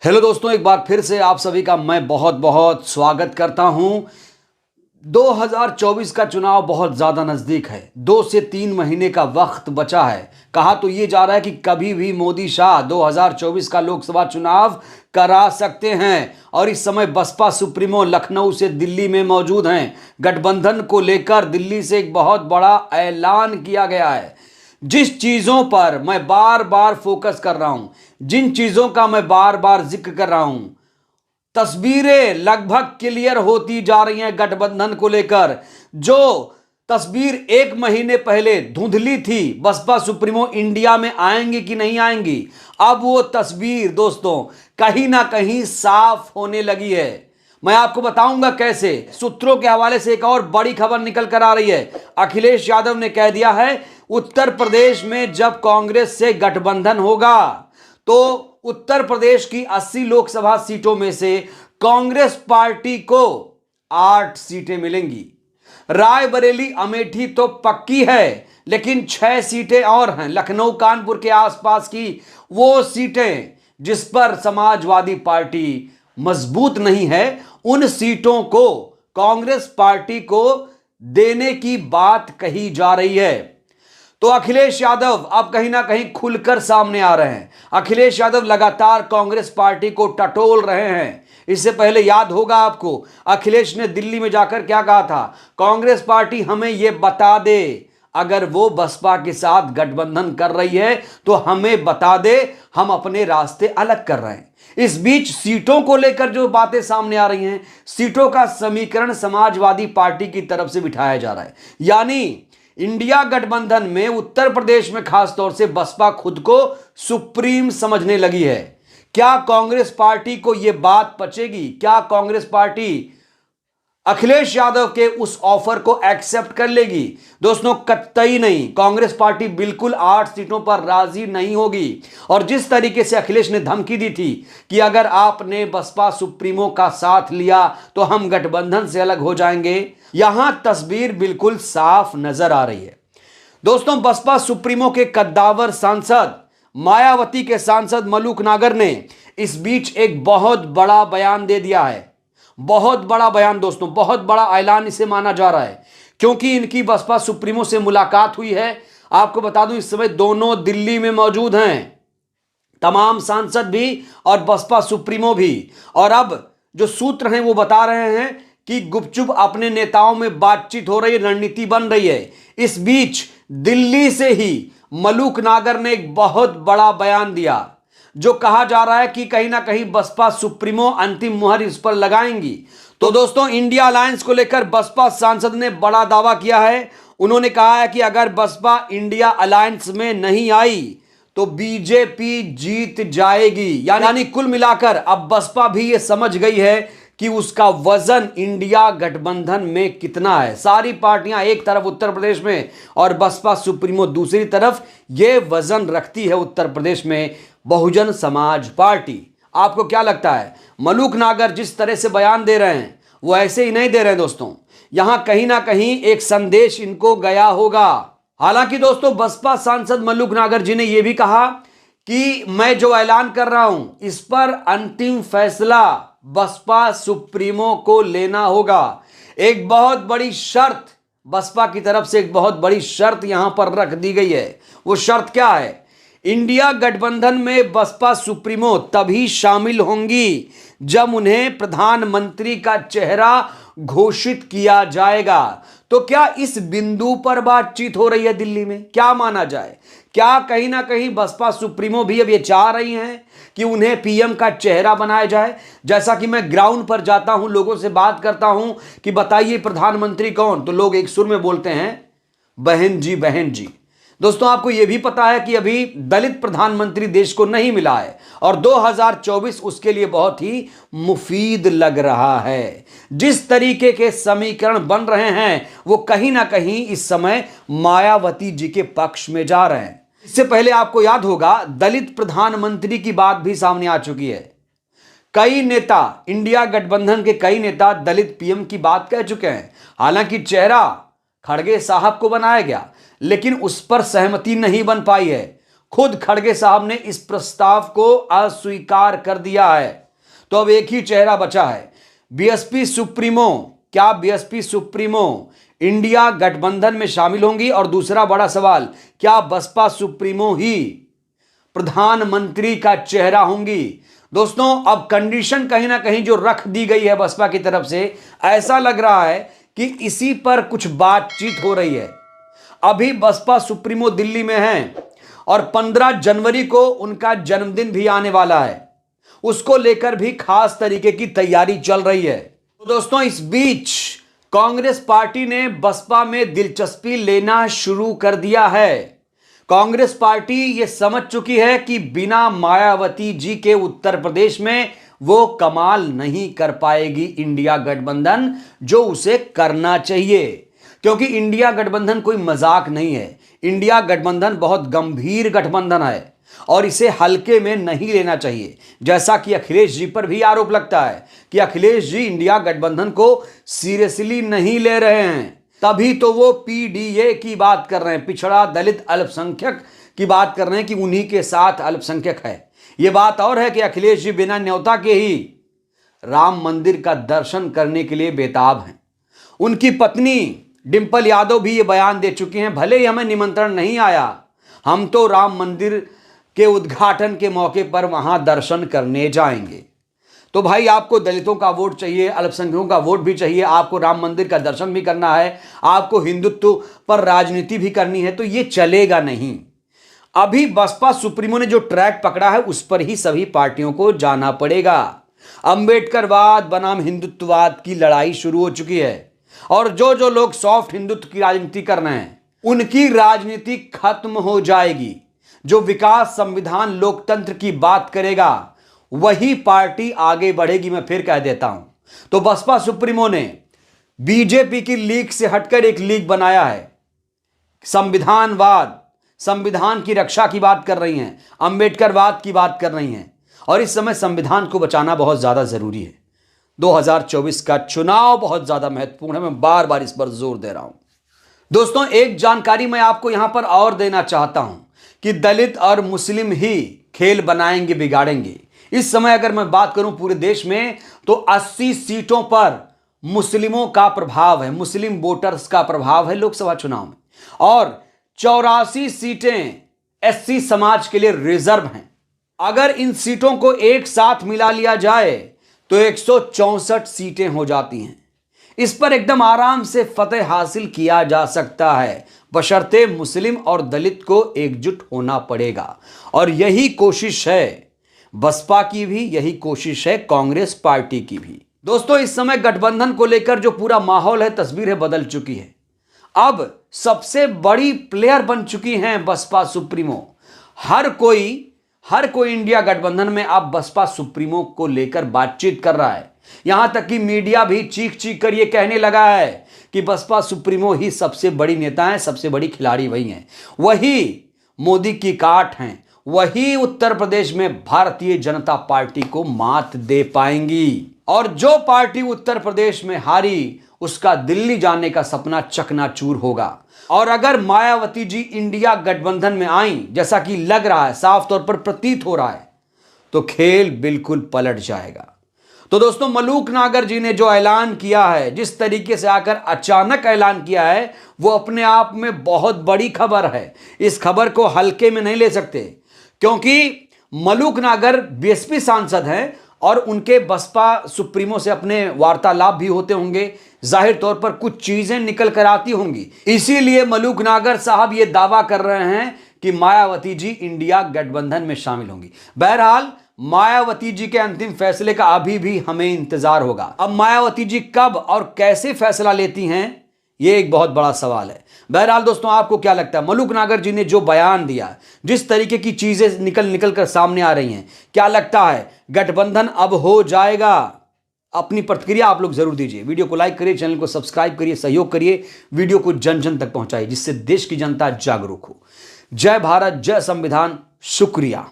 Hello दोस्तों, एक बार फिर से आप सभी का मैं बहुत बहुत स्वागत करता हूं। 2024 का चुनाव बहुत ज़्यादा नज़दीक है। 2 से 3 महीने का वक्त बचा है। कहा तो ये जा रहा है कि कभी भी मोदी शाह 2024 का लोकसभा चुनाव करा सकते हैं। और इस समय बसपा सुप्रीमो लखनऊ से दिल्ली में मौजूद हैं। गठबंधन को लेकर दिल्ली से एक बहुत बड़ा ऐलान किया गया है। जिस चीज़ों पर मैं बार बार फोकस कर रहा हूं, जिन चीज़ों का मैं बार बार जिक्र कर रहा हूं, तस्वीरें लगभग क्लियर होती जा रही हैं गठबंधन को लेकर। जो तस्वीर 1 महीने पहले धुंधली थी, बसपा सुप्रीमो इंडिया में आएंगी कि नहीं आएंगी, अब वो तस्वीर दोस्तों कहीं ना कहीं साफ होने लगी है। मैं आपको बताऊंगा कैसे। सूत्रों के हवाले से एक और बड़ी खबर निकल कर आ रही है। अखिलेश यादव ने कह दिया है, उत्तर प्रदेश में जब कांग्रेस से गठबंधन होगा तो उत्तर प्रदेश की 80 लोकसभा सीटों में से कांग्रेस पार्टी को 8 सीटें मिलेंगी। रायबरेली अमेठी तो पक्की है, लेकिन 6 सीटें और हैं लखनऊ कानपुर के आसपास की, वो सीटें जिस पर समाजवादी पार्टी मजबूत नहीं है, उन सीटों को कांग्रेस पार्टी को देने की बात कही जा रही है। तो अखिलेश यादव अब कहीं ना कहीं खुलकर सामने आ रहे हैं। अखिलेश यादव लगातार कांग्रेस पार्टी को टटोल रहे हैं। इससे पहले याद होगा आपको, अखिलेश ने दिल्ली में जाकर क्या कहा था, कांग्रेस पार्टी हमें यह बता दे, अगर वो बसपा के साथ गठबंधन कर रही है तो हमें बता दे, हम अपने रास्ते अलग कर रहे हैं। इस बीच सीटों को लेकर जो बातें सामने आ रही हैं, सीटों का समीकरण समाजवादी पार्टी की तरफ से बिठाया जा रहा है। यानी इंडिया गठबंधन में उत्तर प्रदेश में खासतौर से बसपा खुद को सुप्रीम समझने लगी है। क्या कांग्रेस पार्टी को यह बात पचेगी? क्या कांग्रेस पार्टी अखिलेश यादव के उस ऑफर को एक्सेप्ट कर लेगी? दोस्तों कतई नहीं। कांग्रेस पार्टी बिल्कुल 8 सीटों पर राजी नहीं होगी। और जिस तरीके से अखिलेश ने धमकी दी थी कि अगर आपने बसपा सुप्रीमो का साथ लिया तो हम गठबंधन से अलग हो जाएंगे, यहां तस्वीर बिल्कुल साफ नजर आ रही है। दोस्तों बसपा सुप्रीमो के कद्दावर सांसद मायावती के सांसद मलूक नागर ने इस बीच एक बहुत बड़ा बयान दे दिया है। बहुत बड़ा बयान दोस्तों, बहुत बड़ा ऐलान इसे माना जा रहा है, क्योंकि इनकी बसपा सुप्रीमो से मुलाकात हुई है। आपको बता दूं इस समय दोनों दिल्ली में मौजूद हैं, तमाम सांसद भी और बसपा सुप्रीमो भी। और अब जो सूत्र हैं वो बता रहे हैं कि गुपचुप अपने नेताओं में बातचीत हो रही है, रणनीति बन रही है। इस बीच दिल्ली से ही मलूक नागर ने एक बहुत बड़ा बयान दिया, जो कहा जा रहा है कि कहीं ना कहीं बसपा सुप्रीमो अंतिम मुहर इस पर लगाएंगी। तो दोस्तों इंडिया अलायंस को लेकर बसपा सांसद ने बड़ा दावा किया है। उन्होंने कहा है कि अगर बसपा इंडिया अलायंस में नहीं आई तो बीजेपी जीत जाएगी। यानी कुल मिलाकर अब बसपा भी ये समझ गई है कि उसका वजन इंडिया गठबंधन में कितना है। सारी पार्टियां एक तरफ उत्तर प्रदेश में और बसपा सुप्रीमो दूसरी तरफ, ये वजन रखती है उत्तर प्रदेश में बहुजन समाज पार्टी। आपको क्या लगता है? मलूक नागर जिस तरह से बयान दे रहे हैं वो ऐसे ही नहीं दे रहे हैं दोस्तों, यहां कहीं ना कहीं एक संदेश इनको गया होगा। हालांकि दोस्तों बसपा सांसद मलूक नागर जी ने यह भी कहा कि मैं जो ऐलान कर रहा हूं इस पर अंतिम फैसला बसपा सुप्रीमो को लेना होगा। एक बहुत बड़ी शर्त बसपा की तरफ से, एक बहुत बड़ी शर्त यहां पर रख दी गई है। वो शर्त क्या है? इंडिया गठबंधन में बसपा सुप्रीमो तभी शामिल होंगी जब उन्हें प्रधानमंत्री का चेहरा घोषित किया जाएगा। तो क्या इस बिंदु पर बातचीत हो रही है दिल्ली में? क्या माना जाए? क्या कहीं ना कहीं बसपा सुप्रीमो भी अब ये चाह रही हैं कि उन्हें पीएम का चेहरा बनाया जाए? जैसा कि मैं ग्राउंड पर जाता हूं, लोगों से बात करता हूं कि बताइए प्रधानमंत्री कौन, तो लोग एक सुर में बोलते हैं बहन जी बहन जी। दोस्तों आपको यह भी पता है कि अभी दलित प्रधानमंत्री देश को नहीं मिला है और 2024 उसके लिए बहुत ही मुफीद लग रहा है। जिस तरीके के समीकरण बन रहे हैं वो कहीं ना कहीं इस समय मायावती जी के पक्ष में जा रहे हैं। इससे पहले आपको याद होगा दलित प्रधानमंत्री की बात भी सामने आ चुकी है। कई नेता, इंडिया गठबंधन के कई नेता दलित पीएम की बात कह चुके हैं। हालांकि चेहरा खड़गे साहब को बनाया गया, लेकिन उस पर सहमति नहीं बन पाई है। खुद खड़गे साहब ने इस प्रस्ताव को अस्वीकार कर दिया है। तो अब एक ही चेहरा बचा है, बीएसपी सुप्रीमो। क्या बीएसपी सुप्रीमो इंडिया गठबंधन में शामिल होंगी? और दूसरा बड़ा सवाल, क्या बसपा सुप्रीमो ही प्रधानमंत्री का चेहरा होंगी? दोस्तों, अब कंडीशन कहीं ना कहीं जो रख दी गई है बसपा की तरफ से, ऐसा लग रहा है कि इसी पर कुछ बातचीत हो रही है। अभी बसपा सुप्रीमो दिल्ली में हैं और 15 जनवरी को उनका जन्मदिन भी आने वाला है, उसको लेकर भी खास तरीके की तैयारी चल रही है। तो दोस्तों, इस बीच कांग्रेस पार्टी ने बसपा में दिलचस्पी लेना शुरू कर दिया है। कांग्रेस पार्टी यह समझ चुकी है कि बिना मायावती जी के उत्तर प्रदेश में वो कमाल नहीं कर पाएगी इंडिया गठबंधन, जो उसे करना चाहिए। क्योंकि इंडिया गठबंधन कोई मजाक नहीं है, इंडिया गठबंधन बहुत गंभीर गठबंधन है और इसे हल्के में नहीं लेना चाहिए। जैसा कि अखिलेश जी पर भी आरोप लगता है कि अखिलेश जी इंडिया गठबंधन को सीरियसली नहीं ले रहे हैं, तभी तो वो पीडीए की बात कर रहे हैं, पिछड़ा दलित अल्पसंख्यक की बात कर रहे हैं कि उन्हीं के साथ अल्पसंख्यक है। ये बात और है कि अखिलेश जी बिना न्योता के ही राम मंदिर का दर्शन करने के लिए बेताब हैं। उनकी पत्नी डिंपल यादव भी ये बयान दे चुकी हैं, भले ही हमें निमंत्रण नहीं आया, हम तो राम मंदिर के उद्घाटन के मौके पर वहां दर्शन करने जाएंगे। तो भाई, आपको दलितों का वोट चाहिए, अल्पसंख्यकों का वोट भी चाहिए, आपको राम मंदिर का दर्शन भी करना है, आपको हिंदुत्व पर राजनीति भी करनी है, तो ये चलेगा नहीं। अभी बसपा सुप्रीमो ने जो ट्रैक पकड़ा है उस पर ही सभी पार्टियों को जाना पड़ेगा। अंबेडकरवाद बनाम हिंदुत्ववाद की लड़ाई शुरू हो चुकी है और जो जो लोग सॉफ्ट हिंदुत्व की राजनीति कर रहे हैं उनकी राजनीति खत्म हो जाएगी। जो विकास, संविधान, लोकतंत्र की बात करेगा वही पार्टी आगे बढ़ेगी। मैं फिर कह देता हूं। तो बसपा सुप्रीमो ने बीजेपी की लीग से हटकर एक लीग बनाया है, संविधानवाद, संविधान की रक्षा की बात कर रही हैं, अंबेडकरवाद की बात कर रही हैं और इस समय संविधान को बचाना बहुत ज्यादा जरूरी है। 2024 का चुनाव बहुत ज्यादा महत्वपूर्ण है, मैं बार बार इस पर जोर दे रहा हूं। दोस्तों, एक जानकारी मैं आपको यहां पर और देना चाहता हूं कि दलित और मुस्लिम ही खेल बनाएंगे, बिगाड़ेंगे। इस समय अगर मैं बात करूं पूरे देश में तो 80 सीटों पर मुस्लिमों का प्रभाव है, मुस्लिम वोटर्स का प्रभाव है लोकसभा चुनाव में, और 84 सीटें एससी समाज के लिए रिजर्व हैं। अगर इन सीटों को एक साथ मिला लिया जाए तो 164 सीटें हो जाती हैं। इस पर एकदम आराम से फतेह हासिल किया जा सकता है, बशर्ते मुस्लिम और दलित को एकजुट होना पड़ेगा। और यही कोशिश है बसपा की भी, यही कोशिश है कांग्रेस पार्टी की भी। दोस्तों, इस समय गठबंधन को लेकर जो पूरा माहौल है, तस्वीर है, बदल चुकी है। अब सबसे बड़ी प्लेयर बन चुकी हैं बसपा सुप्रीमो। हर कोई इंडिया गठबंधन में अब बसपा सुप्रीमो को लेकर बातचीत कर रहा है। यहां तक कि मीडिया भी चीख चीख कर यह कहने लगा है कि बसपा सुप्रीमो ही सबसे बड़ी नेता है, सबसे बड़ी खिलाड़ी वही हैं, वही मोदी की काट हैं, वही उत्तर प्रदेश में भारतीय जनता पार्टी को मात दे पाएंगी। और जो पार्टी उत्तर प्रदेश में हारी उसका दिल्ली जाने का सपना चकनाचूर होगा। और अगर मायावती जी इंडिया गठबंधन में आई, जैसा कि लग रहा है, साफ तौर पर प्रतीत हो रहा है, तो खेल बिल्कुल पलट जाएगा। तो दोस्तों, मलूक नागर जी ने जो ऐलान किया है, जिस तरीके से आकर अचानक ऐलान किया है, वो अपने आप में बहुत बड़ी खबर है। इस खबर को हल्के में नहीं ले सकते, क्योंकि मलूक नागर बीएसपी सांसद हैं और उनके बसपा सुप्रीमो से अपने वार्तालाप भी होते होंगे, जाहिर तौर पर कुछ चीजें निकल कर आती होंगी। इसीलिए मलूक नागर साहब ये दावा कर रहे हैं कि मायावती जी इंडिया गठबंधन में शामिल होंगी। बहरहाल, मायावती जी के अंतिम फैसले का अभी भी हमें इंतजार होगा। अब मायावती जी कब और कैसे फैसला लेती हैं, यह एक बहुत बड़ा सवाल है। बहरहाल दोस्तों, आपको क्या लगता है? मलूक नागर जी ने जो बयान दिया, जिस तरीके की चीजें निकल कर सामने आ रही हैं, क्या लगता है गठबंधन अब हो जाएगा? अपनी प्रतिक्रिया आप लोग जरूर दीजिए। वीडियो को लाइक करिए, चैनल को सब्सक्राइब करिए, सहयोग करिए, वीडियो को जन जन तक पहुंचाइए, जिससे देश की जनता जागरूक हो। जय भारत, जय संविधान, शुक्रिया।